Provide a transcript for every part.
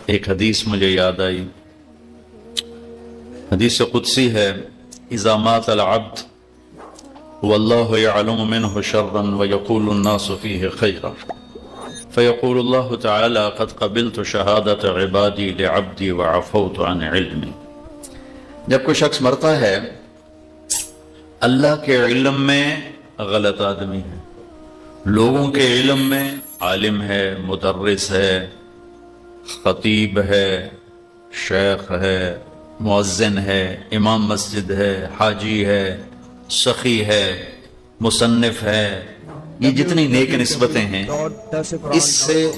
ایک حدیث مجھے یاد آئی، حدیث قدسی ہے، اذا مات العبد واللہ یعلم منہ شرا ویقول الناس فیہ خیرا فیقول اللہ تعالی قد قبلت شہادت عبادی لعبدی وعفوت عن علمی۔ جب کوئی شخص مرتا ہے اللہ کے علم میں غلط آدمی ہے، لوگوں کے علم میں عالم ہے، مدرس ہے، خطیب ہے، شیخ ہے، مؤذن ہے، امام مسجد ہے، حاجی ہے، سخی ہے، مصنف ہے، یہ جتنی نیک نسبتیں ہیں اس سے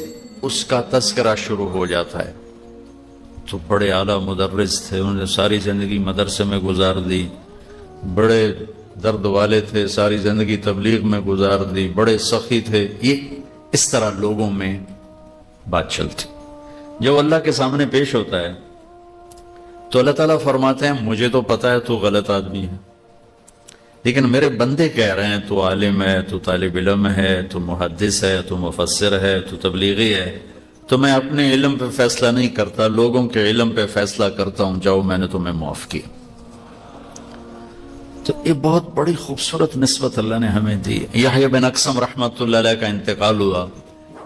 اس کا تذکرہ شروع ہو جاتا ہے۔ تو بڑے اعلیٰ مدرس تھے، انہوں نے ساری زندگی مدرسے میں گزار دی، بڑے درد والے تھے، ساری زندگی تبلیغ میں گزار دی، بڑے سخی تھے، یہ اس طرح لوگوں میں بات چلتی۔ جب اللہ کے سامنے پیش ہوتا ہے تو اللہ تعالیٰ فرماتے ہیں مجھے تو پتا ہے تو غلط آدمی ہے، لیکن میرے بندے کہہ رہے ہیں تو عالم ہے، تو طالب علم ہے، تو محدث ہے، تو مفسر ہے، تو تبلیغی ہے، تو میں اپنے علم پہ فیصلہ نہیں کرتا، لوگوں کے علم پہ فیصلہ کرتا ہوں، جاؤ میں نے تمہیں معاف کیا۔ تو یہ بہت بڑی خوبصورت نسبت اللہ نے ہمیں دی۔ یحییٰ بن اقسم رحمۃ اللہ علیہ کا انتقال ہوا،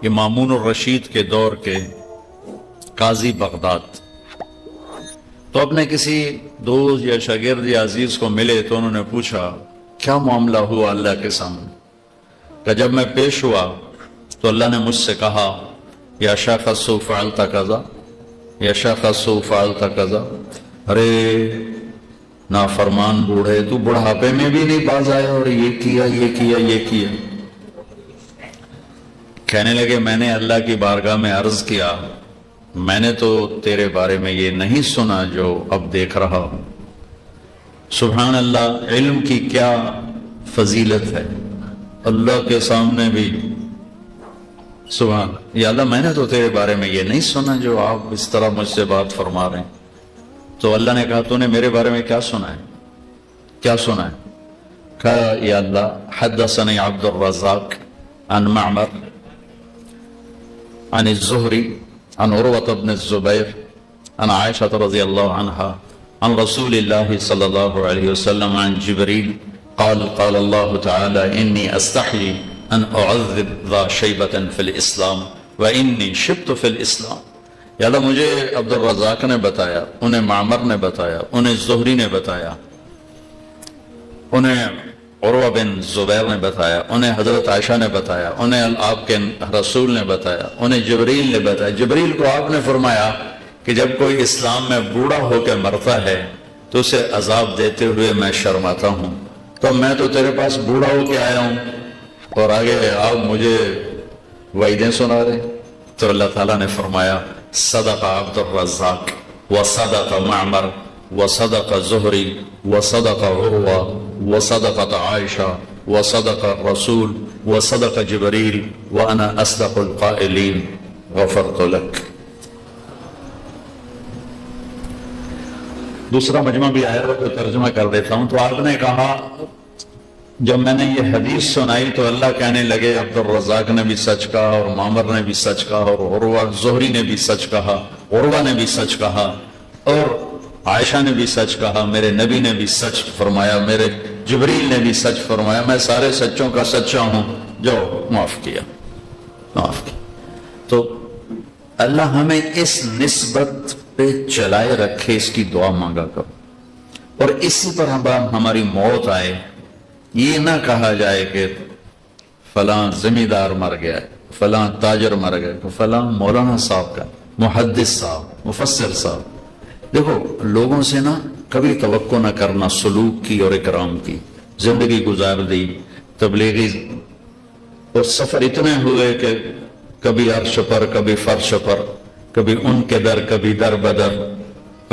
یہ مامون الرشید کے دور کے قاضی بغداد، تو اپنے کسی دوست یا شاگرد یا عزیز کو ملے تو انہوں نے پوچھا کیا معاملہ ہوا اللہ کے سامنے؟ کہ جب میں پیش ہوا تو اللہ نے مجھ سے کہا یا شخص فعلت کذا، یا شخص فعلت کذا، ارے نافرمان بوڑھے تو بڑھاپے میں بھی نہیں باز آیا اور یہ کیا یہ کیا یہ کیا۔ کہنے لگے میں نے اللہ کی بارگاہ میں عرض کیا میں نے تو تیرے بارے میں یہ نہیں سنا جو اب دیکھ رہا ہوں۔ سبحان اللہ، علم کی کیا فضیلت ہے اللہ کے سامنے بھی۔ سبحان یا اللہ، میں نے تو تیرے بارے میں یہ نہیں سنا جو آپ اس طرح مجھ سے بات فرما رہے ہیں۔ تو اللہ نے کہا تو نے میرے بارے میں کیا سنا ہے؟ کیا سنا ہے؟ کہا یا اللہ حدثنی عبد الرزاق عن معمر عن الزہری عن عروة بن الزبیر عن عائشة رضی اللہ عنہ عن رسول اللہ صلی اللہ علیہ وسلم عن جبریل قال قال اللہ تعالی انی استحی ان اعذب ذا شیبة فی الاسلام وانی شبت فی الاسلام۔ یا اللہ مجھے عبد الرزاق نے بتایا، انہیں معمر نے بتایا، انہیں زہری نے بتایا، انہیں عروہ بن زبیر نے بتایا، انہیں حضرت عائشہ نے بتایا، انہیں آپ کے رسول نے بتایا، انہیں جبریل نے بتایا۔ جبریل کو آپ نے فرمایا کہ جب کوئی اسلام میں بوڑھا ہو کے مرتا ہے تو اسے عذاب دیتے ہوئے میں شرماتا ہوں، تو میں تو تیرے پاس بوڑھا ہو کے آیا ہوں اور آگے آپ مجھے وعیدیں سنا رہے۔ تو اللہ تعالیٰ نے فرمایا صدق عبد الرزاق وصدق معمر وصدق زہری وصدق عروہ وصدقت عائشہ وصدق الرسول وصدق جبریل وانا اصدق القائلین غفرت لک۔ دوسرا مجمع بھی آیا تو ترجمہ کر دیتا ہوں۔ تو آپ نے کہا جب میں نے یہ حدیث سنائی تو اللہ کہنے لگے عبد الرزاق نے بھی سچ کہا اور معمر نے بھی سچ کہا اور عروہ زہری نے بھی سچ کہا، عروہ نے بھی سچ کہا اور عائشہ نے بھی سچ کہا، میرے نبی نے بھی سچ فرمایا، میرے جبریل نے بھی سچ فرمایا، میں سارے سچوں کا سچا ہوں، جو معاف کیا معاف کیا۔ تو اللہ ہمیں اس نسبت پہ چلائے رکھے، اس کی دعا مانگا کرو، اور اسی پر ہماری موت آئے، یہ نہ کہا جائے کہ فلاں زمیندار مر گیا ہے، فلاں تاجر مر گیا، فلاں مولانا صاحب کا، محدث صاحب، مفسر صاحب۔ دیکھو لوگوں سے نا کبھی توقع نہ کرنا سلوک کی اور اکرام کی۔ زندگی گزار دی تبلیغی اور سفر اتنے ہوئے کہ کبھی عرش پر کبھی فرش پر، کبھی ان کے در کبھی در بدر،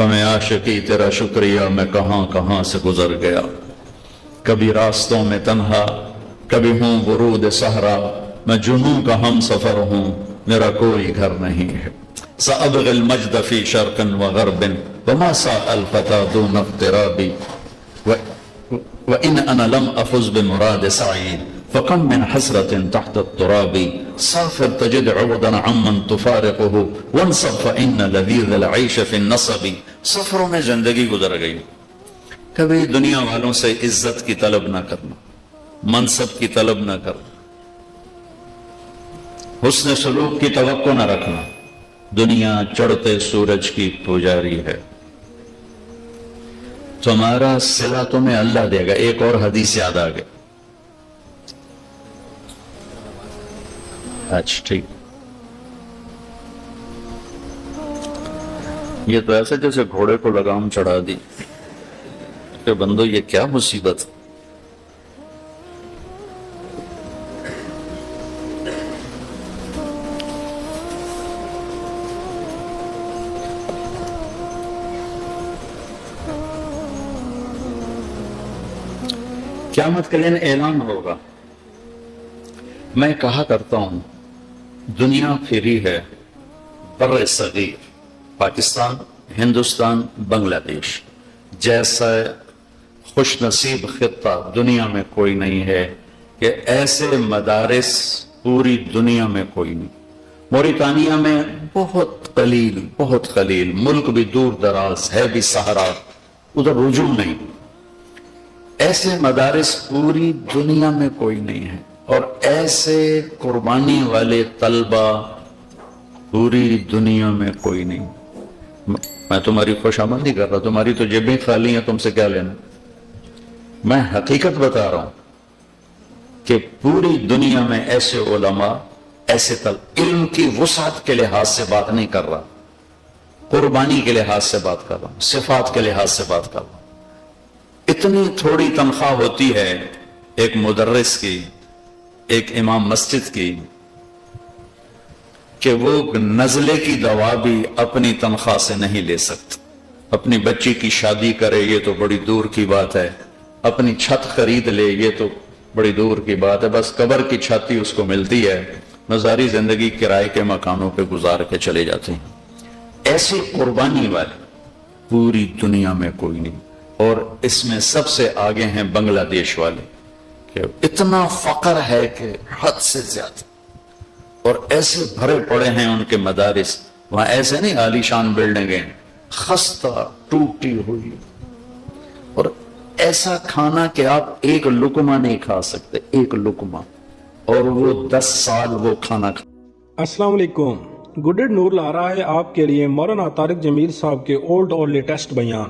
میں عاشقی تیرا شکریہ میں کہاں کہاں سے گزر گیا، کبھی راستوں میں تنہا کبھی ہوں ورود صحرا، میں جنوں کا ہم سفر ہوں میرا کوئی گھر نہیں ہے، سأبغي المجد في شرق وغرب وما ساء الفتى دون اغترابي وإن أنا لم أفز بمراد سعيد فكم من حسرة تحت التراب سافر تجد عوضا عمن تفارقه وانصب فإن لذيذ العيش في النصب. سفروں میں زندگی گزر گئی. کبھی دنیا والوں سے عزت کی طلب نہ کرنا، منصب کی طلب نہ کرنا، حسن سلوک کی توقع نہ رکھنا. دنیا چڑھتے سورج کی پجاری ہے. تمہارا صلہ تمہیں اللہ دے گا. ایک اور حدیث یاد آ گئی. اچھا ٹھیک. یہ تو ایسے جیسے گھوڑے کو لگام چڑھا دی کہ بندو یہ کیا مصیبت. قیامت کے دن اعلان ہوگا. میں کہا کرتا ہوں دنیا پھری ہے بر صغیر، پاکستان، ہندوستان، بنگلہ دیش جیسا خوش نصیب خطہ دنیا میں کوئی نہیں ہے کہ ایسے مدارس پوری دنیا میں کوئی نہیں. موریتانیہ میں بہت قلیل، ملک بھی دور دراز ہے، بھی صحرا، ادھر رجوع نہیں. ایسے مدارس پوری دنیا میں کوئی نہیں ہے، اور ایسے قربانی والے طلبہ پوری دنیا میں کوئی نہیں. میں تمہاری خوش آمدی کر رہا، تمہاری تو جیبیں خالی ہیں، تم سے کیا لینا. میں حقیقت بتا رہا ہوں کہ پوری دنیا میں ایسے علماء، ایسے علم کی وسعت کے لحاظ سے بات نہیں کر رہا، قربانی کے لحاظ سے بات کر رہا ہوں، صفات کے لحاظ سے بات کر رہا ہوں. اتنی تھوڑی تنخواہ ہوتی ہے ایک مدرس کی، ایک امام مسجد کی، کہ وہ نزلے کی دوا بھی اپنی تنخواہ سے نہیں لے سکتا. اپنی بچی کی شادی کرے یہ تو بڑی دور کی بات ہے، اپنی چھت خرید لے یہ تو بڑی دور کی بات ہے. بس قبر کی چھت ہی اس کو ملتی ہے، ساری زندگی کرائے کے مکانوں پہ گزار کے چلے جاتے ہیں. ایسی قربانی والے پوری دنیا میں کوئی نہیں. اور اس میں سب سے آگے ہیں بنگلہ دیش والے، کہ اتنا فقر ہے کہ حد سے زیادہ، اور ایسے بھرے پڑے ہیں ان کے مدارس. وہاں ایسے نہیں عالی شان بلڈنگیں، خستہ ٹوٹی ہوئی، اور ایسا کھانا کہ آپ ایک لقمہ نہیں کھا سکتے، ایک لقمہ، اور وہ 10 سال وہ کھانا کھا. السلام علیکم. گڈ نور لا رہا ہے آپ کے لیے مولانا طارق جمیل صاحب کے اولڈ اور لیٹسٹ بیان.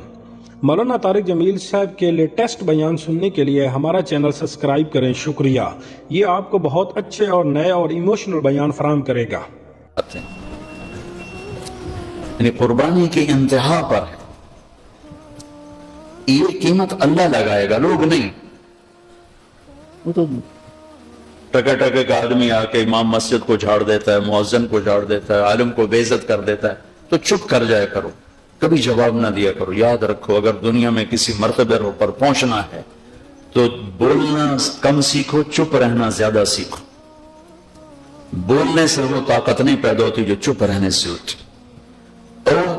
مولانا طارق جمیل صاحب کے لیٹسٹ بیان سننے کے لیے ہمارا چینل سبسکرائب کریں. شکریہ. یہ آپ کو بہت اچھے اور نئے اور ایموشنل بیان فراہم کرے گا. یعنی قربانی کی انتہا پر ہے. یہ قیمت اللہ لگائے گا، لوگ نہیں. وہ تو ٹکے ٹکے کا آدمی آ کے امام مسجد کو جھاڑ دیتا ہے، مؤذن کو جھاڑ دیتا ہے، عالم کو بے عزت کر دیتا ہے. تو چپ کر جائے کرو، کبھی جواب نہ دیا کرو. یاد رکھو اگر دنیا میں کسی مرتبے پر پہنچنا ہے تو بولنا کم سیکھو، چپ رہنا زیادہ سیکھو. بولنے سے وہ طاقت نہیں پیدا ہوتی جو چپ رہنے سے ہوتی. اور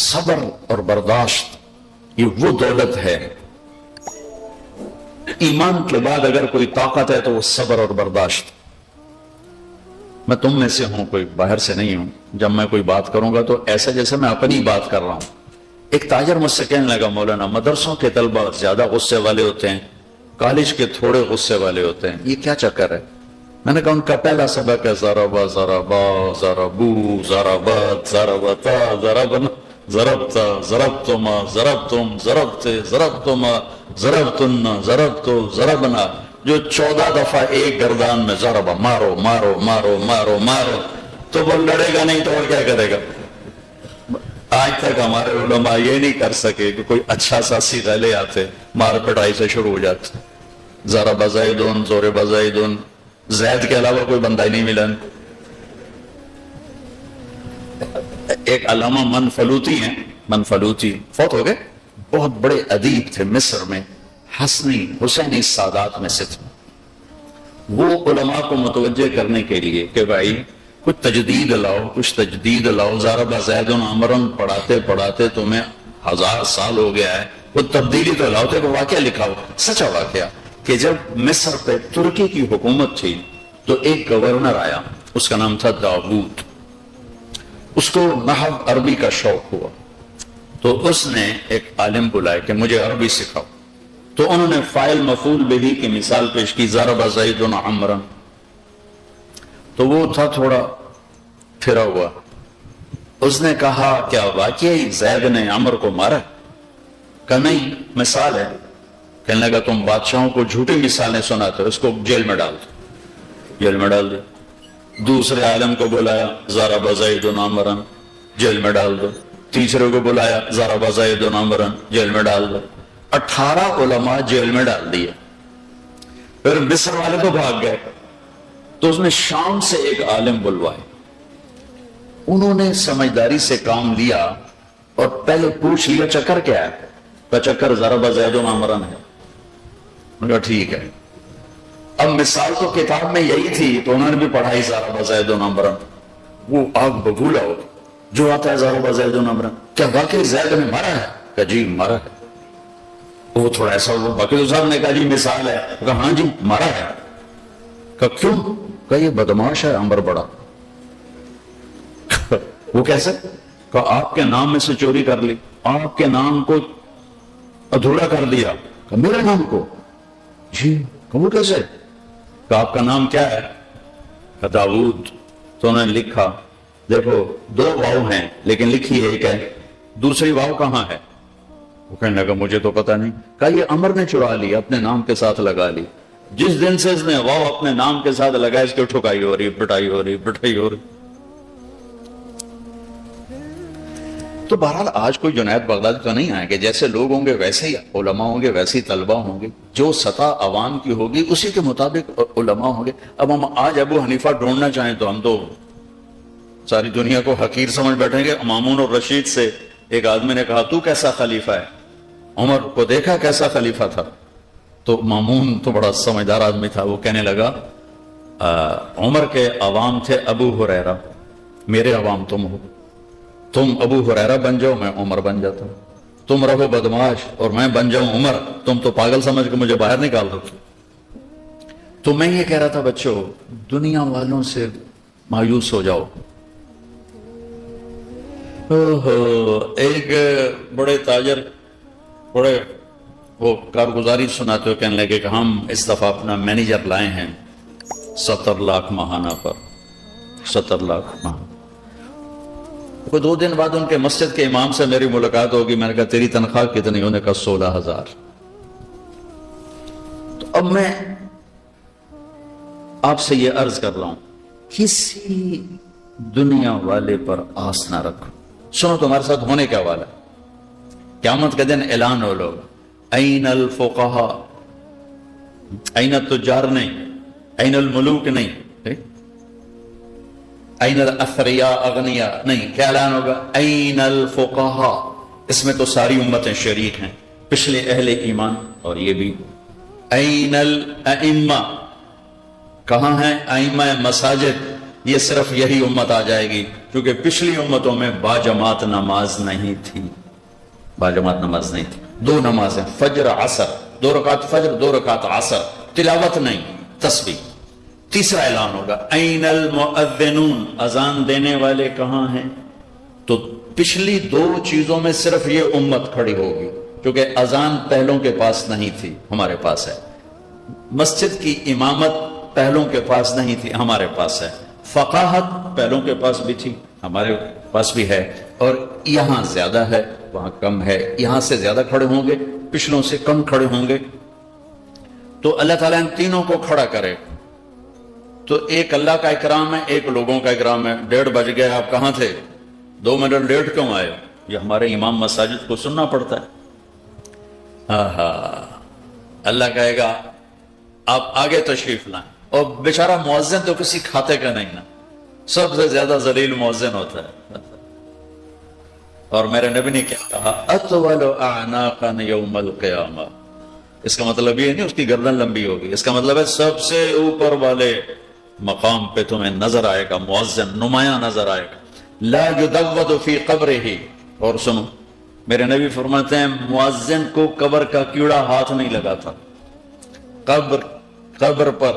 صبر اور برداشت یہ وہ دولت ہے. ایمان کے بعد اگر کوئی طاقت ہے تو وہ صبر اور برداشت. میں تم میں سے ہوں، کوئی باہر سے نہیں ہوں. جب میں کوئی بات کروں گا تو ایسا جیسے میں اپنی بات کر رہا ہوں. ایک تاجر مجھ سے کہنے لگا مولانا مدرسوں کے طلبہ زیادہ غصے والے ہوتے ہیں، کالج کے تھوڑے غصے والے ہوتے ہیں، یہ کیا چکر ہے؟ میں نے کہا ان کا پہلا سبق ہے ضربا ضربا ضربو ضربت ضربتا ضربنا ضربتا ضربتما ضربتم ضربتے ضربتما ضربتن ضربتو ضربنا. جو 14 دفعہ ایک گردان میں ضربا، مارو مارو مارو مارو مارو، تو وہ لڑے گا نہیں تو اور کیا کرے گا؟ آج تک ہمارے علماء یہ نہیں کر سکے کہ کوئی اچھا سا صیغہ لے آتے، مار پٹائی سے شروع ہو جاتے. ضرب زیدن ضرب زیدن، زید کے علاوہ کوئی بندہ ہی نہیں ملا. ایک علامہ منفلوطی ہیں، منفلوطی فوت ہو گئے، بہت بڑے ادیب تھے مصر میں، حسنی حسینی سادات میں سے تھے. وہ علماء کو متوجہ کرنے کے لیے کہ بھائی کچھ تجدید لاؤ، کچھ تجدید لاؤ. ضرب زید عمرن پڑھاتے پڑھاتے تمہیں 1000 سال ہو گیا ہے، وہ تبدیلی تو لاؤ. تھے کہ واقعہ لکھاؤ، سچا واقعہ کہ جب مصر پہ ترکی کی حکومت تھی تو ایک گورنر آیا، اس کا نام تھا داؤد، اس کو نحو عربی کا شوق ہوا، تو اس نے ایک عالم بلایا کہ مجھے عربی سکھاؤ، تو انہوں نے فاعل مفعول بہ کی مثال پیش کی، ضرب زید عمرا، تو وہ تھا تھوڑا پھرا ہوا، اس نے کہا کیا واقعی زید نے عمر کو مارا؟ کہا نہیں، مثال ہے۔ کہنے لگا تم بادشاہوں کو جھوٹی مثالیں سناتے ہو، اس کو جیل میں ڈال دو، جیل میں ڈال دو۔ دوسرے عالم کو بلایا، ضرب زید عمرا، جیل میں ڈال دو۔ تیسرے کو بلایا، ضرب زید عمرا، جیل میں ڈال دو۔ 18 علماء جیل میں ڈال دیے۔ پھر مصر والے تو بھاگ گئے، تو اس نے شام سے ایک عالم بلوائے، انہوں نے سمجھداری سے کام لیا اور پہلے پوچھ لیا چکر کیا ہے؟ کہ چکر ضرب زید عمرا ہے۔ انہوں نے کہا ٹھیک ہے۔ اب مثال تو کتاب میں یہی تھی، تو انہوں نے بھی پڑھائی ضرب زید عمرا، وہ آگ ببولا ہو جو آتا ہے ضرب زید عمرا، کیا واقعی زید نے مارا ہے؟ کہ جی مارا ہے۔ وہ تھوڑا ایسا ہوا، وکیل صاحب نے کہا جی مثال ہے، کہا ہاں جی مارا ہے۔ کہا کیوں؟ کہا یہ بدماش ہے عمر بڑا۔ وہ کیسے؟ کہا آپ کے نام میں سے چوری کر لی، آپ کے نام کو ادھورا کر دیا۔ کہا میرے نام کو؟ جی۔ کہا وہ کیسے؟ کہا آپ کا نام کیا ہے؟ کہا داؤد۔ تو انہوں نے لکھا، دیکھو 2 واو ہیں لیکن لکھی ایک ہے، دوسری واو کہاں ہے؟ وہ کہنے لگا مجھے تو پتہ نہیں۔ کہا یہ عمر نے چرا لی، اپنے نام کے ساتھ لگا لی، جس دن سے اس نے واو اپنے نام کے ساتھ لگا، اس کی ٹھکائی ہو رہی، پٹائی ہو رہی، پٹائی ہو رہی۔ تو بہرحال آج کوئی جنید بغدادی تو نہیں آئے کہ جیسے لوگ ہوں گے ویسے ہی علماء ہوں گے، ویسے ہی طلبہ ہوں گے، جو سطح عوام کی ہوگی اسی کے مطابق علماء ہوں گے۔ اب ہم آج ابو حنیفہ ڈھونڈنا چاہیں تو ہم تو ساری دنیا کو حقیر سمجھ بیٹھیں گے۔ مامون اور رشید سے ایک آدمی نے کہا تو کیسا خلیفہ ہے؟ عمر کو دیکھا کیسا خلیفہ تھا؟ تو مامون تو بڑا سمجھدار آدمی تھا، وہ کہنے لگا عمر کے عوام تھے ابو ہریرہ، میرے عوام تم ہو، تم ابو ہریرہ بن جاؤ میں عمر بن جاتا ہوں، تم رہو بدماش اور میں بن جاؤں عمر، تم تو پاگل سمجھ کے مجھے باہر نکال دو۔ تو میں یہ کہہ رہا تھا بچوں، دنیا والوں سے مایوس ہو جاؤ۔ ایک بڑے تاجر بڑے وہ کارگزاری سناتے ہو، کہنے لگے کہ ہم اس دفعہ اپنا مینیجر لائے ہیں 70 لاکھ ماہانہ پر، 70 لاکھ ماہانہ۔ کوئی 2 دن بعد ان کے مسجد کے امام سے میری ملاقات ہوگی، میں نے کہا تیری تنخواہ کتنی؟ انہوں نے کہا 16,000۔ تو اب میں آپ سے یہ عرض کر رہا ہوں، کسی دنیا والے پر آس نہ رکھو۔ سنو تمہارے ساتھ ہونے کیا والا، قیامت کے دن اعلان ہو لوگ این الفقہاء، این التجار نہیں، این الملوک نہیں، این الاثریاء اغنیاء نہیں، کیا اعلان ہوگا؟ این الفقہاء۔ اس میں تو ساری امتیں شریک ہیں، پچھلے اہل ایمان اور یہ بھی۔ این الائمہ، کہاں ہیں ائمہ مساجد؟ یہ صرف یہی امت آ جائے گی، کیونکہ پچھلی امتوں میں باجماعت نماز نہیں تھی، باجماعت نماز نہیں تھی۔ 2 نمازیں، فجر عصر، 2 رکعت فجر 2 رکعت عصر، تلاوت نہیں، تسبیح۔ تیسرا اعلان ہوگا این المؤذنون، اذان دینے والے کہاں ہیں؟ تو پچھلی 2 چیزوں میں صرف یہ امت کھڑی ہوگی، کیونکہ اذان پہلوں کے پاس نہیں تھی، ہمارے پاس ہے۔ مسجد کی امامت پہلوں کے پاس نہیں تھی، ہمارے پاس ہے۔ فقاہت پہلوں کے پاس بھی تھی، ہمارے پاس بھی ہے، اور یہاں زیادہ ہے وہاں کم ہے، یہاں سے زیادہ کھڑے ہوں گے، پچھلوں سے کم کھڑے ہوں گے۔ تو اللہ تعالیٰ ان تینوں کو کھڑا کرے۔ تو ایک اللہ کا اکرام ہے، ایک لوگوں کا اکرام ہے۔ 1:30 بج گئے، آپ کہاں تھے؟ 2 منٹ لیٹ کیوں آئے؟ یہ ہمارے امام مساجد کو سننا پڑتا ہے۔ اللہ کہے گا آپ آگے تشریف لائیں، اور بیچارہ مؤذن تو کسی کھاتے کا نہیں نا، سب سے زیادہ ذلیل مؤذن ہوتا ہے۔ اور میرے نبی نے کیا کہا؟ اطول اعناقا یوم القیامہ۔ اس کا مطلب یہ نہیں اس کی گردن لمبی ہوگی، اس کا مطلب ہے سب سے اوپر والے مقام پہ تمہیں نظر آئے گا مؤذن، نمایاں نظر آئے گا۔ لا یدود فی قبرہ، اور سنو میرے نبی فرماتے ہیں مؤذن کو قبر کا کیڑا ہاتھ نہیں لگاتا۔ قبر پر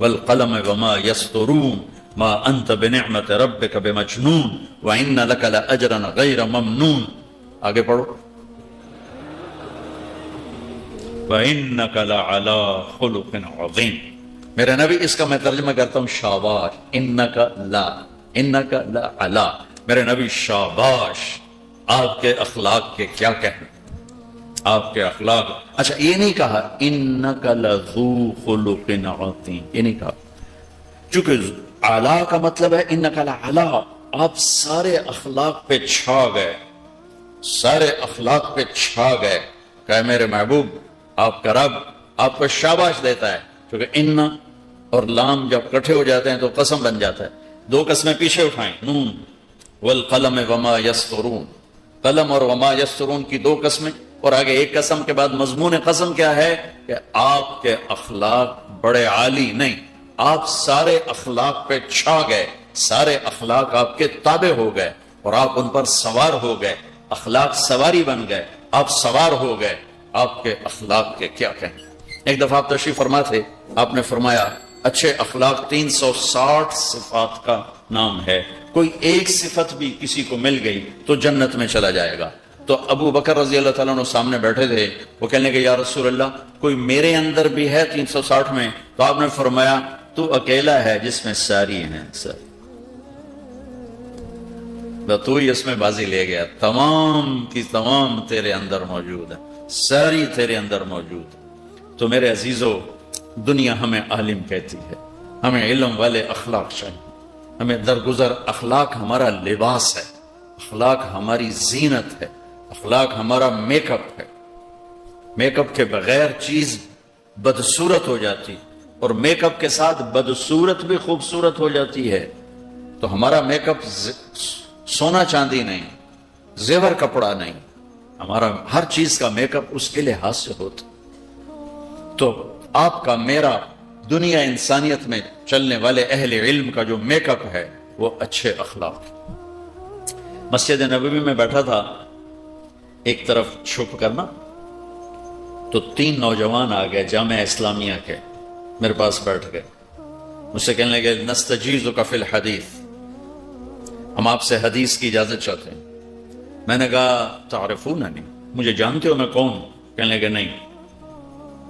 والقلم وما يسطرون ما انت بنعمت ربك بمجنون وان لك لاجرا غير ممنون. آگے پڑھو. وانك لعلى خلق عظيم. میرے نبی، اس کا میں ترجمہ کرتا ہوں شاباش. انک لعلی، میرے نبی شاباش، آپ کے اخلاق کے کیا کہنے، آپ کے اخلاق. اچھا یہ نہیں کہا انک لذو خلق عظیم، یہ نہیں کہا، چونکہ اعلیٰ کا مطلب ہے انک لعلی، آپ سارے اخلاق پہ چھا گئے، سارے اخلاق پہ چھا گئے. کہ میرے محبوب، آپ کا رب آپ کو شاباش دیتا ہے، کیونکہ ان اور لام جب کٹھے ہو جاتے ہیں تو قسم بن جاتا ہے. دو قسمیں پیچھے اٹھائیں، نون والقلم وما یسطرون، قلم اور وما یسطرون کی دو قسمیں، اور آگے ایک قسم کے بعد مضمون قسم کیا ہے کہ آپ کے اخلاق بڑے عالی نہیں، آپ سارے اخلاق پہ چھا گئے، سارے اخلاق آپ کے تابع ہو گئے اور آپ ان پر سوار ہو گئے، اخلاق سواری بن گئے، آپ سوار ہو گئے. آپ کے اخلاق کے کیا کہیں. ایک دفعہ آپ تشریف فرما تھے، آپ نے فرمایا اچھے اخلاق 360 صفات کا نام ہے، کوئی ایک صفت بھی کسی کو مل گئی تو جنت میں چلا جائے گا. تو ابو بکر رضی اللہ تعالیٰ عنہ سامنے بیٹھے تھے، وہ کہنے لگے یا رسول اللہ کوئی میرے اندر بھی ہے 360 میں؟ تو آپ نے فرمایا تو اکیلا ہے جس میں ساری ہیں. تو ہی اس میں بازی لے گیا، تمام کی تمام تیرے اندر موجود ہے، ساری تیرے اندر موجود. تو میرے عزیزو، دنیا ہمیں عالم کہتی ہے، ہمیں علم والے اخلاق چاہیے، ہمیں درگزر اخلاق ہمارا لباس ہے، اخلاق ہماری زینت ہے، اخلاق ہمارا میک اپ ہے. میک اپ کے بغیر چیز بدصورت ہو جاتی، اور میک اپ کے ساتھ بدصورت بھی خوبصورت ہو جاتی ہے. تو ہمارا میک اپ سونا چاندی نہیں، زیور کپڑا نہیں، ہمارا ہر چیز کا میک اپ اس کے لحاظ سے ہوتا. تو آپ کا میرا دنیا انسانیت میں چلنے والے اہل علم کا جو میک اپ ہے وہ اچھے اخلاق. مسجد نبوی میں بیٹھا تھا، ایک طرف چھپ کرنا، تو 3 نوجوان آ گئے جامعہ اسلامیہ کے، میرے پاس بیٹھ گئے، مجھ سے کہنے لگے نستجیزک فی الحدیث، ہم آپ سے حدیث کی اجازت چاہتے ہیں. میں نے کہا تعرفوننی، مجھے جانتے ہو میں کون ہوں؟ کہنے لگے نہیں.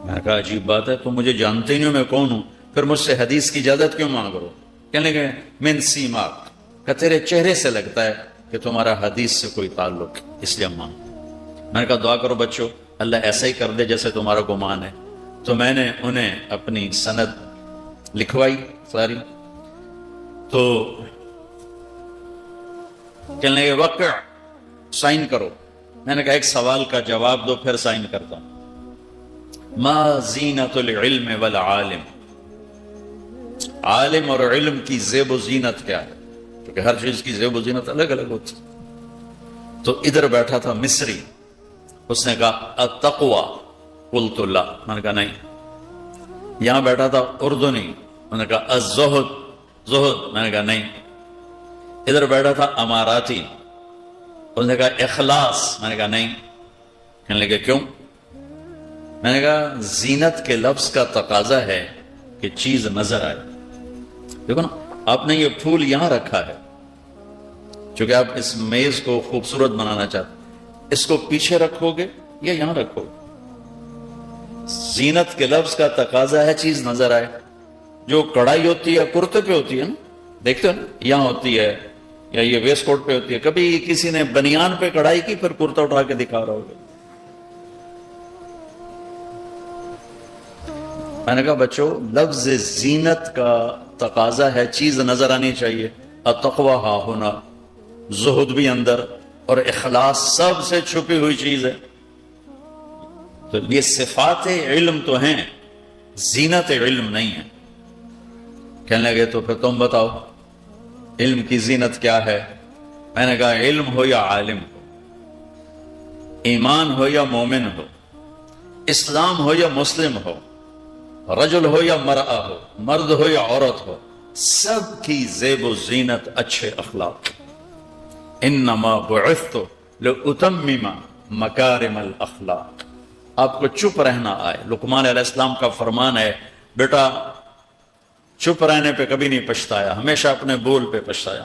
میں نے کہا عجیب بات ہے، تم مجھے جانتے نہیں ہو میں کون ہوں، پھر مجھ سے حدیث کی اجازت کیوں مانگ رہے ہو؟ کہنے لگے من سیماک، کہ تیرے چہرے سے لگتا ہے کہ تمہارا حدیث سے کوئی تعلق، اس لیے مانگ. میں نے کہا دعا کرو بچوں، اللہ ایسا ہی کر دے جیسے تمہارا گمان ہے. تو میں نے انہیں اپنی سند لکھوائی ساری. تو کہنے لگے وقع، سائن کرو. میں نے کہا ایک سوال کا جواب دو پھر سائن کرتا ہوں. ما زینت العلم والعالم، عالم اور علم کی زیب و زینت کیا ہے؟ کیونکہ ہر چیز کی زیب و زینت الگ الگ ہوتی. تو ادھر بیٹھا تھا مصری، اس نے کہا التقوی، قلت لا، میں نے کہا نہیں. یہاں بیٹھا تھا اردنی، میں نے کہا الزہد، زہد، میں نے کہا نہیں. ادھر بیٹھا تھا اماراتی، اس نے کہا اخلاص، میں نے کہا نہیں. کہنے لگے کیوں؟ میں نے کہا زینت کے لفظ کا تقاضا ہے کہ چیز نظر آئے. دیکھو نا، آپ نے یہ پھول یہاں رکھا ہے چونکہ آپ اس میز کو خوبصورت بنانا چاہتے، اس کو پیچھے رکھو گے یا یہاں رکھو گے؟ زینت کے لفظ کا تقاضا ہے چیز نظر آئے. جو کڑھائی ہوتی ہے کرتے پہ ہوتی ہے نا، دیکھتے ہو نا، یہاں ہوتی ہے یا یہ ویسٹ کوٹ پہ ہوتی ہے. کبھی کسی نے بنیان پہ کڑھائی کی پھر کرتا اٹھا کے دکھا رہا ہوگا. میں نے کہا بچوں، لفظ زینت کا تقاضا ہے چیز نظر آنی چاہیے. التقوی ہا ہونا، زہد بھی اندر، اور اخلاص سب سے چھپی ہوئی چیز ہے. تو یہ صفات علم تو ہیں، زینت علم نہیں ہے. کہنے لگے تو پھر تم بتاؤ علم کی زینت کیا ہے؟ میں نے کہا علم ہو یا عالم ہو، ایمان ہو یا مومن ہو، اسلام ہو یا مسلم ہو، رجل ہو یا مرأہ ہو، مرد ہو یا عورت ہو، سب کی زیب و زینت اچھے اخلاق. انما بعثت لأتمم مکارم الاخلاق. آپ کو چپ رہنا آئے. لقمان علیہ السلام کا فرمان ہے، بیٹا چپ رہنے پہ کبھی نہیں پچھتایا، ہمیشہ اپنے بول پہ پچھتایا۔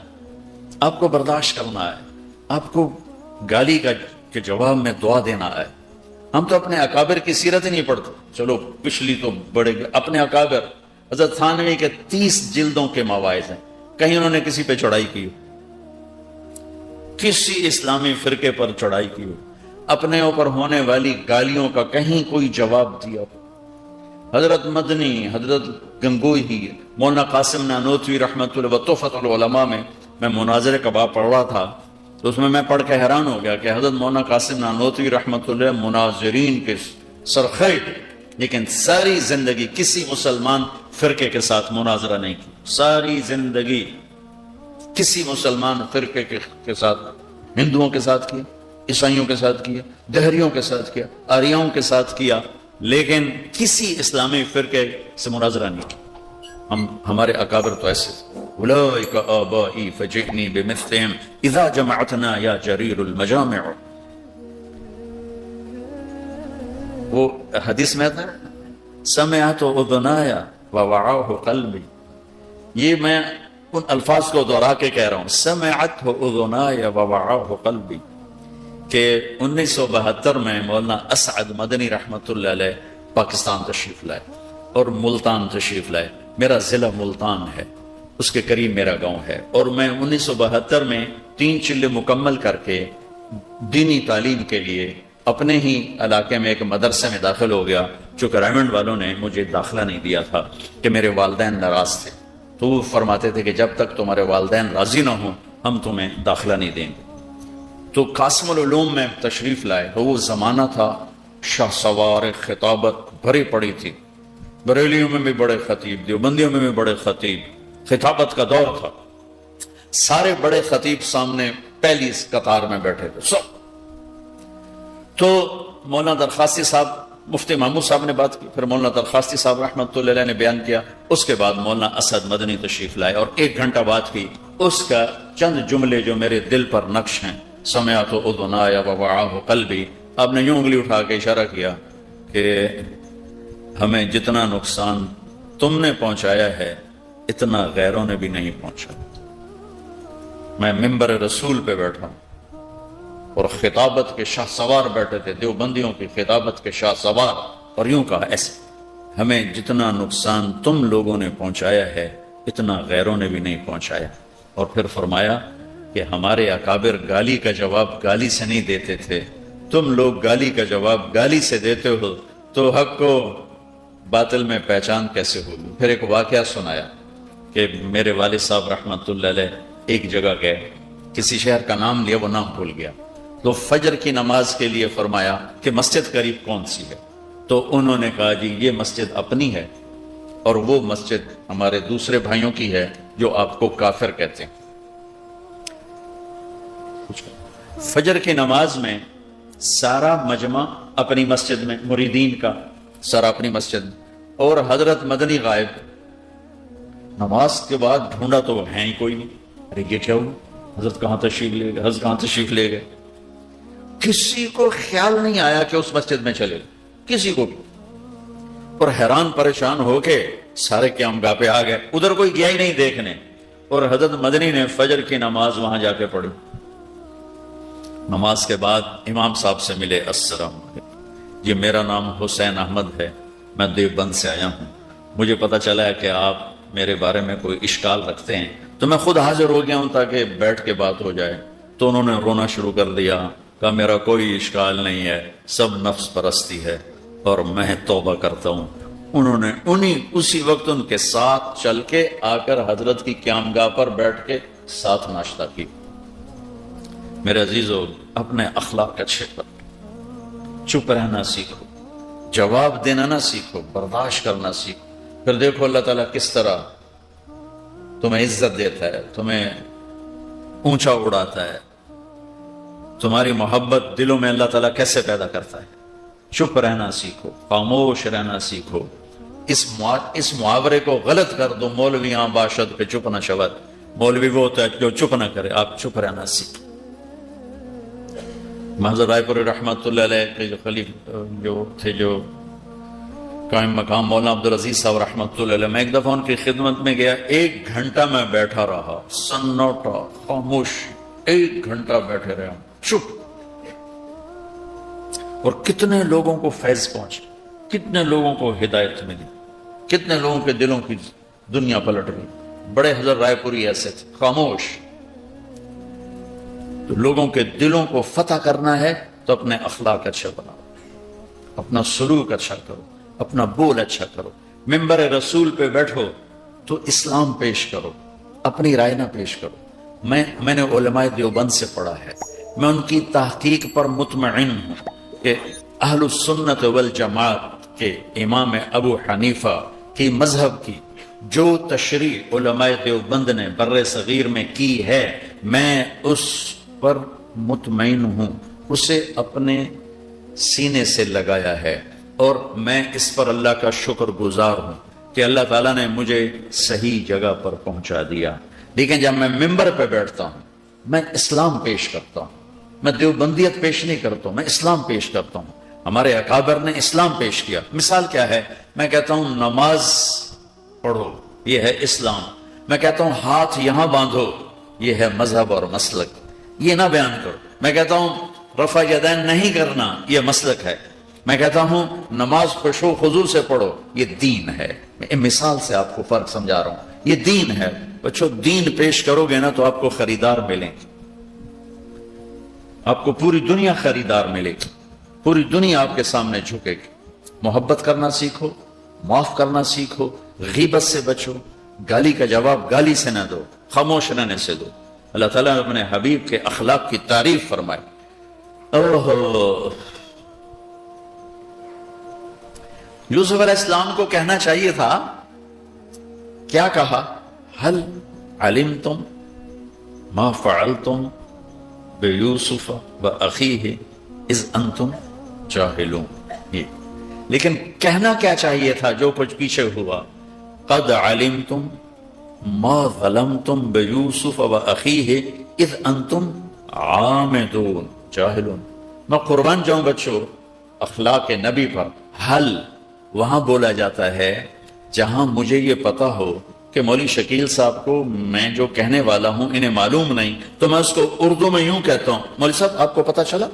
آپ کو برداشت کرنا ہے، آپ کو گالی کے جواب میں دعا دینا ہے۔ ہم تو اپنے اکابر کی سیرت ہی نہیں پڑھتے، چلو پچھلی تو بڑے اپنے اکابر حضرت تھانوی کے 30 جلدوں کے مواعظ ہیں، کہیں انہوں نے کسی پہ چڑھائی کی ہو، کسی اسلامی فرقے پر چڑھائی کی ہو، اپنے اوپر ہونے والی گالیوں کا کہیں کوئی جواب دیا ہو؟ حضرت مدنی، حضرت گنگوہی، مولانا قاسم نانوتوی رحمۃ اللہ و تحفۃ العلماء میں مناظرے کا باب پڑھ رہا تھا، تو اس میں پڑھ کے حیران ہو گیا کہ حضرت مولانا قاسم نانوتوی رحمۃ اللہ مناظرین کے سرخی، لیکن ساری زندگی کسی مسلمان فرقے کے ساتھ مناظرہ نہیں کی، ساری زندگی کسی مسلمان فرقے کے ساتھ، ہندوؤں کے ساتھ کیا، عیسائیوں کے ساتھ کیا، دہریوں کے ساتھ کیا، آریاؤں کے ساتھ کیا، لیکن کسی اسلامی فرقے سے مناظرہ نہیں کی۔ ہمارے اکابر تو ایسے اولئک آبائی فجئنی بمثلہم اذا جمعتنا یا جریر المجامع۔ وہ حدیث میں تھا سمعت اذنایا ووعاہ قلبی، یہ میں ان الفاظ کو دہرا کے کہہ رہا ہوں، سمعت اذنایا ووعاہ قلبی، کہ 1972 میں مولانا اسعد مدنی رحمت اللہ علیہ پاکستان تشریف لائے اور ملتان تشریف لائے۔ میرا ضلع ملتان ہے، اس کے قریب میرا گاؤں ہے، اور میں 1972 میں 3 چلے مکمل کر کے دینی تعلیم کے لیے اپنے ہی علاقے میں ایک مدرسے میں داخل ہو گیا، چونکہ ریمنڈ والوں نے مجھے داخلہ نہیں دیا تھا کہ میرے والدین ناراض تھے، تو وہ فرماتے تھے کہ جب تک تمہارے والدین راضی نہ ہوں ہم تمہیں داخلہ نہیں دیں گے۔ تو قاسم العلوم میں تشریف لائے، تو وہ زمانہ تھا شاہ سوار خطابت بھری پڑی تھی، بریلیوں میں بھی بڑے خطیب، دیوبندیوں میں بھی بڑے خطیب، خطابت کا دور تھا، سارے بڑے خطیب سامنے پہلی قطار میں بیٹھے تھے سب۔ تو مولانا درخواستی صاحب، مفتی محمود صاحب نے بات کی، پھر مولانا درخواستی صاحب رحمۃ اللہ علیہ نے بیان کیا، اس کے بعد مولانا اسد مدنی تشریف لائے اور 1 گھنٹہ بات کی۔ اس کا چند جملے جو میرے دل پر نقش ہیں، سمعت اذنایا ووعاہ قلبی، آپ نے یوں انگلی اٹھا کے اشارہ کیا کہ ہمیں جتنا نقصان تم نے پہنچایا ہے اتنا غیروں نے بھی نہیں پہنچا۔ میں ممبر رسول پہ بیٹھا ہوں اور خطابت کے شاہ سوار بیٹھے تھے، دیوبندیوں کی خطابت کے شاہ سوار، اور یوں کہا ایسے، ہمیں جتنا نقصان تم لوگوں نے پہنچایا ہے اتنا غیروں نے بھی نہیں پہنچایا۔ اور پھر فرمایا کہ ہمارے اکابر گالی کا جواب گالی سے نہیں دیتے تھے، تم لوگ گالی کا جواب گالی سے دیتے ہو، تو حق کو باطل میں پہچان کیسے ہوگی؟ پھر ایک واقعہ سنایا کہ میرے والد صاحب رحمۃ اللہ علیہ ایک جگہ گئے، کسی شہر کا نام لیا، وہ نام بھول گیا، تو فجر کی نماز کے لیے فرمایا کہ مسجد قریب کون سی ہے، تو انہوں نے کہا جی یہ مسجد اپنی ہے اور وہ مسجد ہمارے دوسرے بھائیوں کی ہے جو آپ کو کافر کہتے ہیں۔ فجر کی نماز میں سارا مجمع اپنی مسجد میں، مریدین کا سارا اپنی مسجد میں، اور حضرت مدنی غائب۔ نماز کے بعد ڈھونڈا تو ہے ہی کوئی نہیں، ارے یہ کیا ہوا، حضرت کہاں تشریف لے گئے، حضرت کہاں تشریف لے گئے؟ کسی کو خیال نہیں آیا کہ اس مسجد میں چلے، کسی کو بھی، اور حیران پریشان ہو کے سارے قیام گاہ پہ آ گئے، ادھر کوئی گیا ہی نہیں دیکھنے، اور حضرت مدنی نے فجر کی نماز وہاں جا کے پڑھی۔ نماز کے بعد امام صاحب سے ملے، السلام علیکم، یہ میرا نام حسین احمد ہے، میں دیوبند سے آیا ہوں، مجھے پتا چلا ہے کہ آپ میرے بارے میں کوئی اشکال رکھتے ہیں، تو میں خود حاضر ہو گیا ہوں تاکہ بیٹھ کے بات ہو جائے۔ تو انہوں نے رونا شروع کر دیا، کہا میرا کوئی اشکال نہیں ہے، سب نفس پرستی ہے اور میں توبہ کرتا ہوں۔ انہوں نے اسی وقت ان کے ساتھ چل کے آ کر حضرت کی قیامگاہ پر بیٹھ کے ساتھ ناشتہ کی۔ میرے عزیزو، اپنے اخلاق اچھے پر چپ رہنا سیکھو، جواب دینا نہ سیکھو، برداشت کرنا سیکھو، پھر دیکھو اللہ تعالیٰ کس طرح تمہیں عزت دیتا ہے، تمہیں اونچا اڑاتا ہے، تمہاری محبت دلوں میں اللہ تعالیٰ کیسے پیدا کرتا ہے۔ چپ رہنا سیکھو، خاموش رہنا سیکھو۔ اس محاورے کو غلط کر دو، مولویاں باشد پہ چپ نہ شود، مولوی وہ ہوتا ہے جو چپ نہ کرے، آپ چپ رہنا سیکھو۔ محضر رائے پور رحمۃ اللہ علیہ کے جو خلیف جو تھے، جو قائم مقام مولانا عبدالعزیز صاحب رحمۃ اللہ علیہ، میں ایک دفعہ ان کی خدمت میں گیا، 1 گھنٹہ میں بیٹھا رہا، سناٹا، خاموش، 1 گھنٹہ بیٹھے رہے، چپ، اور کتنے لوگوں کو فیض پہنچے، کتنے لوگوں کو ہدایت ملی، کتنے لوگوں کے دلوں کی دنیا پلٹ گئی۔ بڑے حضرت رائے پوری ایسے تھے، خاموش۔ تو لوگوں کے دلوں کو فتح کرنا ہے تو اپنے اخلاق اچھا بناؤ، اپنا سلوک اچھا کرو، اپنا بول اچھا کرو، ممبر رسول پہ بیٹھو تو اسلام پیش کرو، اپنی رائے نہ پیش کرو۔ میں نے علماء دیوبند سے پڑھا ہے، میں ان کی تحقیق پر مطمئن ہوں کہ اہل السنت والجماعت کے امام ابو حنیفہ کی مذہب کی جو تشریح علماء دیوبند نے بر صغیر میں کی ہے، میں اس پر مطمئن ہوں، اسے اپنے سینے سے لگایا ہے، اور میں اس پر اللہ کا شکر گزار ہوں کہ اللہ تعالیٰ نے مجھے صحیح جگہ پر پہنچا دیا۔ لیکن جب میں ممبر پہ بیٹھتا ہوں، میں اسلام پیش کرتا ہوں، میں دیوبندیت پیش نہیں کرتا ہوں، میں اسلام پیش کرتا ہوں۔ ہمارے اکابر نے اسلام پیش کیا۔ مثال کیا ہے؟ میں کہتا ہوں نماز پڑھو، یہ ہے اسلام۔ میں کہتا ہوں ہاتھ یہاں باندھو، یہ ہے مذہب اور مسلک، یہ نہ بیان کرو۔ میں کہتا ہوں رفع یدین نہیں کرنا، یہ مسلک ہے۔ میں کہتا ہوں نماز خشوع و خضوع سے پڑھو، یہ دین ہے۔ میں مثال سے آپ کو فرق سمجھا رہا ہوں، یہ دین ہے۔ بچوں دین پیش کرو گے نا تو آپ کو خریدار ملیں گے، آپ کو پوری دنیا خریدار ملے گی، پوری دنیا آپ کے سامنے جھکے گی۔ محبت کرنا سیکھو، معاف کرنا سیکھو، غیبت سے بچو، گالی کا جواب گالی سے نہ دو، خاموش رہنے سے دو۔ اللہ تعالیٰ نے اپنے حبیب کے اخلاق کی تعریف فرمائی۔ یوسف علیہ السلام کو کہنا چاہیے تھا، کیا کہا؟ هل علمتم ما فعلتم بیوسف واخیہ اذ انتم جاہلون۔ لیکن کہنا کیا چاہیے تھا جو کچھ پیچھے ہوا؟ قد علمتم ما ظلمتم بیوسف واخیہ اذ انتم عامدون جاہلون۔ میں قربان جاؤں بچوں اخلاق نبی پر۔ حل وہاں بولا جاتا ہے جہاں مجھے یہ پتا ہو کہ مولوی شکیل صاحب کو میں جو کہنے والا ہوں انہیں معلوم نہیں، تو میں اس کو اردو میں یوں کہتا ہوں، مولوی صاحب آپ کو پتا چلا؟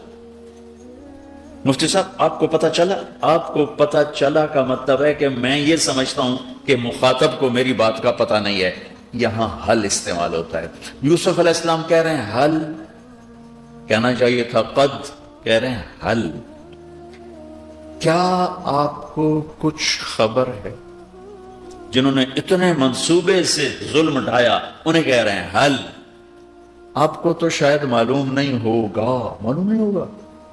مفتی صاحب آپ کو پتا چلا؟ آپ کو پتا چلا کا مطلب ہے کہ میں یہ سمجھتا ہوں کہ مخاطب کو میری بات کا پتا نہیں ہے۔ یہاں حل استعمال ہوتا ہے۔ یوسف علیہ السلام کہہ رہے ہیں حل، کہنا چاہیے تھا قد، کہہ رہے ہیں حل۔ کیا آپ کو کچھ خبر ہے؟ جنہوں نے اتنے منصوبے سے ظلم ڈھایا انہیں کہہ رہے ہیں حل۔ آپ کو تو شاید معلوم نہیں ہوگا، معلوم نہیں ہوگا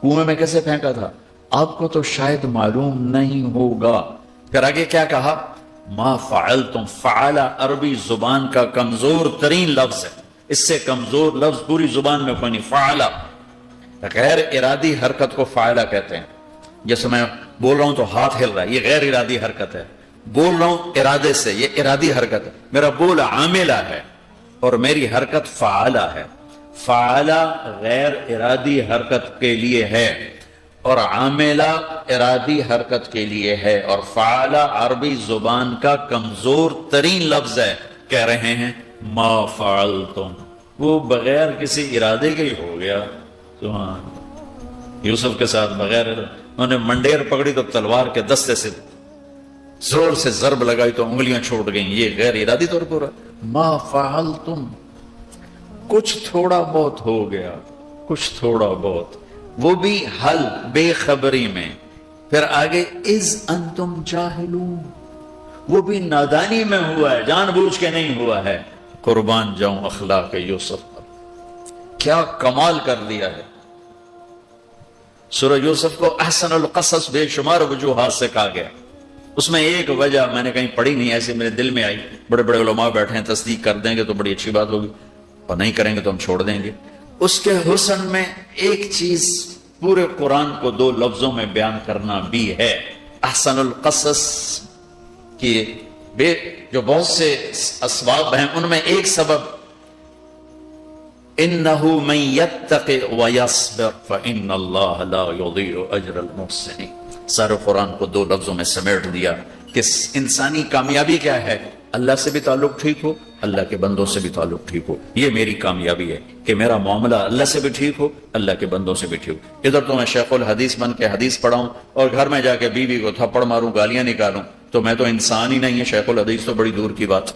کنویں میں کیسے پھینکا تھا، آپ کو تو شاید معلوم نہیں ہوگا۔ پھر آگے کیا کہا؟ ما فعلتم۔ فعل عربی زبان کا کمزور ترین لفظ ہے، اس سے کمزور لفظ پوری زبان میں کوئی نہیں۔ فعل غیر ارادی حرکت کو فعلہ کہتے ہیں۔ جیسے میں بول رہا ہوں تو ہاتھ ہل رہا ہے، یہ غیر ارادی حرکت ہے۔ بول رہا ہوں ارادے سے، یہ ارادی حرکت ہے۔ میرا بول عاملہ ہے اور میری حرکت فعلہ ہے۔ فعلہ غیر ارادی حرکت کے لیے ہے اور عاملہ ارادی حرکت کے لیے ہے، اور فعلہ عربی زبان کا کمزور ترین لفظ ہے۔ کہہ رہے ہیں ما فعلتم، وہ بغیر کسی ارادے کے ہی ہو گیا۔ سبحان یوسف کے ساتھ بغیر انہوں نے منڈیر پکڑی تو تلوار کے دستے سے زور سے ضرب لگائی تو انگلیاں چھوٹ گئیں، یہ غیر ارادی طور پر۔ ما فعلتم، کچھ تھوڑا بہت ہو گیا، کچھ تھوڑا بہت، وہ بھی حل بے خبری میں۔ پھر آگے اذ انتم جاہلون، وہ بھی نادانی میں ہوا ہے، جان بوجھ کے نہیں ہوا ہے۔ قربان جاؤں اخلاق یوسف پر، کیا کمال کر دیا ہے۔ سورہ یوسف کو احسن القصص بے شمار وجوہات سے کہا گیا۔ اس میں ایک وجہ میں نے کہیں پڑھی نہیں، ایسے میرے دل میں آئی، بڑے بڑے علماء بیٹھے ہیں، تصدیق کر دیں گے تو بڑی اچھی بات ہوگی، اور نہیں کریں گے تو ہم چھوڑ دیں گے۔ اس کے حسن میں ایک چیز پورے قرآن کو 2 لفظوں میں بیان کرنا بھی ہے۔ احسن القصص کی جو بہت سے اسباب ہیں ان میں ایک سبب انہو من یتق ویصبر فإن اللہ لا یضیع اجر المحسنین، سارے قرآن کو 2 لفظوں میں سمیٹ دیا کہ انسانی کامیابی کیا ہے؟ اللہ سے بھی تعلق ٹھیک ہو، اللہ کے بندوں سے بھی تعلق ٹھیک ہو. یہ میری کامیابی ہے کہ میرا معاملہ اللہ سے بھی ٹھیک ہو، اللہ کے بندوں سے بھی ٹھیک ہو. ادھر تو میں شیخ الحدیث بن کے حدیث پڑھاؤں اور گھر میں جا کے بیوی کو تھپڑ ماروں، گالیاں نکالوں، تو میں تو انسان ہی نہیں ہے. شیخ الحدیث تو بڑی دور کی بات.